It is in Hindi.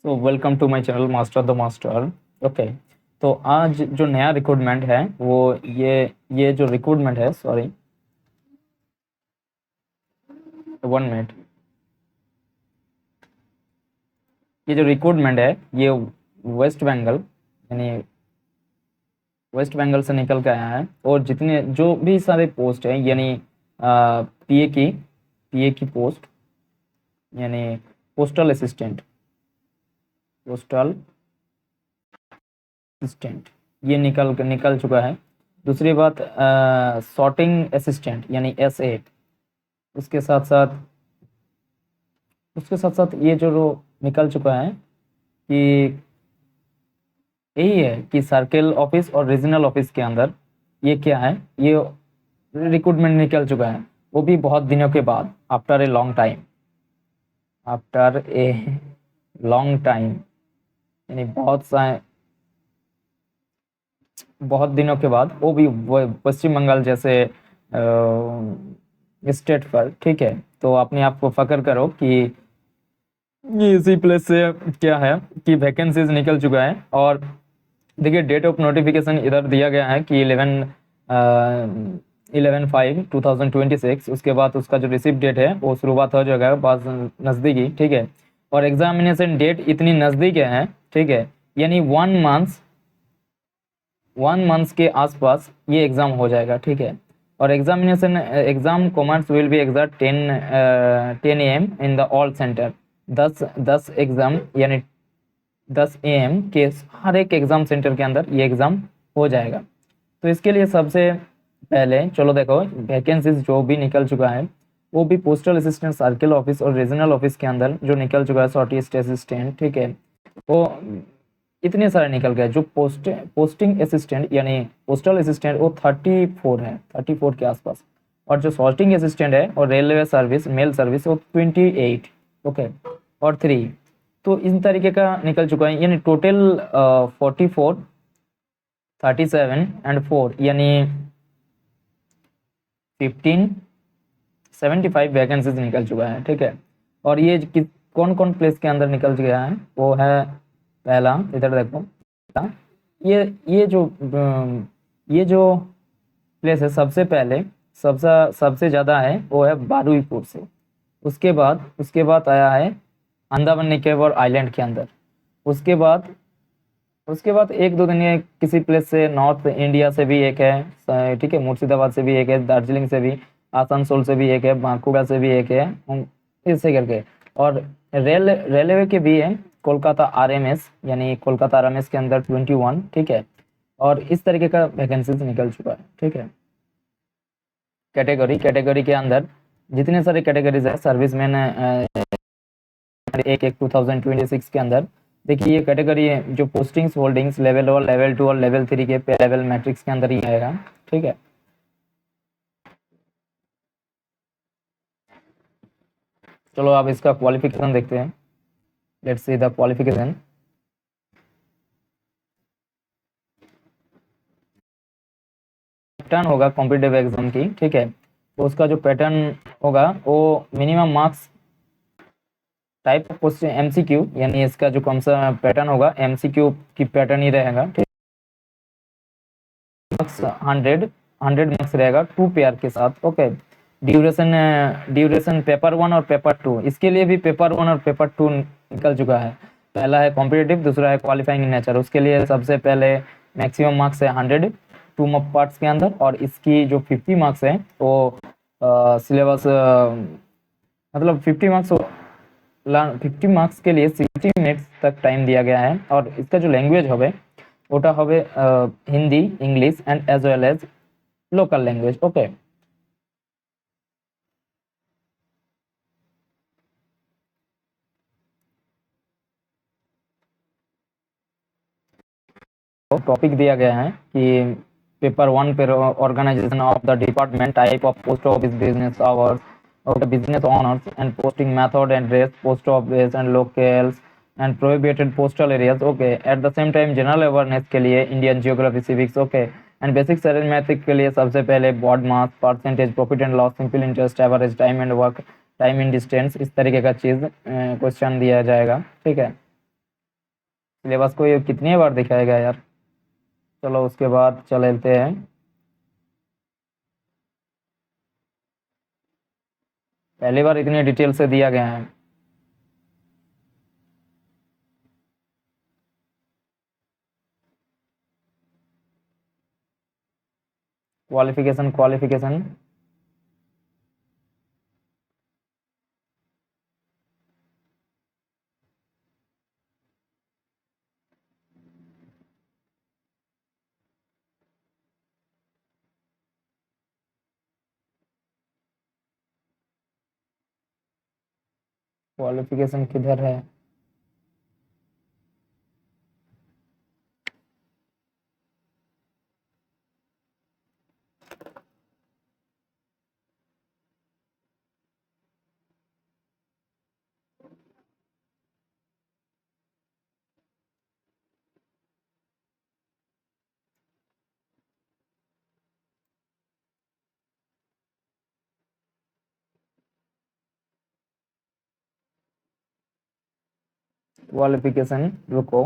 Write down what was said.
So welcome to my channel master the master. Okay, तो आज जो नया रिक्रूटमेंट है वो ये जो रिक्रूटमेंट है, सॉरी 1 मिनट। ये जो रिक्रूटमेंट है ये वेस्ट बंगाल यानी वेस्ट बंगाल से निकल के आया है। और जितने जो भी सारे पोस्ट है यानी पीए की पोस्ट यानी पोस्टल असिस्टेंट ये निकल चुका है। दूसरी बात सॉर्टिंग असिस्टेंट यानी SA। उसके साथ साथ ये जो निकल चुका है कि यही है कि सर्कल ऑफिस और रीजनल ऑफिस के अंदर ये क्या है, ये रिक्रूटमेंट निकल चुका है, वो भी बहुत दिनों के बाद, आफ्टर ए लॉन्ग टाइम यानी बहुत दिनों के बाद, वो भी पश्चिम बंगाल जैसे स्टेट पर। ठीक है, तो अपने आप को फक्र करो कि ये इसी प्लेस से क्या है कि वैकेंसीज निकल चुका है। और देखिए डेट ऑफ नोटिफिकेशन इधर दिया गया है कि 11/5/2026। उसके बाद उसका जो रिसीव डेट है वो शुरुआत हो जाएगा पास नज़दीकी। ठीक है, और एग्जामिनेशन डेट इतनी नज़दीक है, ठीक है, यानी 1 मंथ के आसपास ये एग्ज़ाम हो जाएगा। ठीक है, और exam commerce will be exact 10 AM in the all centre. 10 exam यानी 10 AM के हर एक एग्ज़ाम सेंटर के अंदर ये एग्ज़ाम हो जाएगा। तो इसके लिए सबसे पहले चलो देखो वैकेंसीज जो भी निकल चुका है वो भी पोस्टल असिस्टेंट, सर्किल ऑफिस और रीजनल ऑफिस के अंदर जो निकल चुका है सॉर्टिस्ट असिस्टेंट। ठीक है, वो इतने सारे निकल गए। जो पोस्टिंग असिस्टेंट यानी पोस्टल असिस्टेंट वो 34 के आसपास, और जो सॉर्टिंग असिस्टेंट है और रेलवे सर्विस मेल सर्विस वो 28। ओके, और 3। तो इस तरीके का निकल चुका है, यानी टोटल 44, 37 एंड 4 यानी 75 वैकेंसीज निकल चुका है। ठीक है, और ये कौन कौन प्लेस के अंदर निकल गया है वो है, पहला इधर देखो, ये ये जो ये जो प्लेस है सबसे ज़्यादा है वो है बारुईपुर से। उसके बाद आया है अंडमान निकोबार आइलैंड के अंदर। उसके बाद एक दो दिन ये किसी प्लेस से नॉर्थ इंडिया से भी एक है। ठीक है, मुर्शिदाबाद से भी एक है, दार्जिलिंग से भी, आसनसोल से भी एक है, बांकुड़ा से भी एक है, ऐसे करके। और रेलवे के भी है, कोलकाता RMS यानी कोलकाता RMS के अंदर 21। ठीक है, और इस तरीके का वैकेंसीज निकल चुका है। ठीक है, कैटेगरी के अंदर जितने सारे कैटेगरीज है सर्विसमैन एक 2026 के अंदर देखिए ये कैटेगरी है जो पोस्टिंग्स होल्डिंग्स लेवल 1, लेवल 2 और लेवल 3 के पे लेवल मैट्रिक्स के अंदर ही आएगा। ठीक है, चलो अब इसका क्वालिफिकेशन देखते हैं। Let's see the qualification. Pattern होगा कॉम्पिटिटिव एग्जाम की। ठीक है, तो उसका जो पैटर्न होगा वो minimum marks type of question MCQ, यानी इसका जो कौन सा पैटर्न होगा MCQ की पैटर्न ही रहेगा। ठीक, मार्क्स 100 मार्क्स रहेगा 2 पेयर के साथ। ओके, ड्यूरेशन पेपर 1 और पेपर 2, इसके लिए भी पेपर 1 और पेपर 2 निकल चुका है। पहला है कॉम्पिटिटिव, दूसरा है क्वालिफाइंग नेचर। उसके लिए सबसे पहले मैक्सिमम मार्क्स है 100 2 पार्ट्स के अंदर, और इसकी जो 50 मार्क्स है वो सिलेबस मतलब 50 मार्क्स के लिए 60 मिनट्स तक टाइम दिया गया है। और इसका जो लैंग्वेज होवे ওটা হবে Hindi, English and as well as local language. Okay, topic दिया गया है कि पेपर 1 पे organisation of the department, type of post office, business hours of the business owners and posting method and race, post office and locals and prohibited postal areas. Okay, at the same time general awareness के लिए Indian geography, civics. Okay, and basic arithmetic के लिए सबसे पहले BODMAS, percentage, profit and loss, simple interest, average time and work, time in distance, इस तरीके का चीज़ क्वेश्चन दिया जाएगा। ठीक है, सिलेबस को ये कितनी बार दिखाएगा यार। चलो उसके बाद चलते हैं। पहली बार इतनी डिटेल से दिया गया है। क्वालिफिकेशन क्वालिफिकेशन क्वालिफिकेशन किधर है। क्वालिफिकेशन रुको।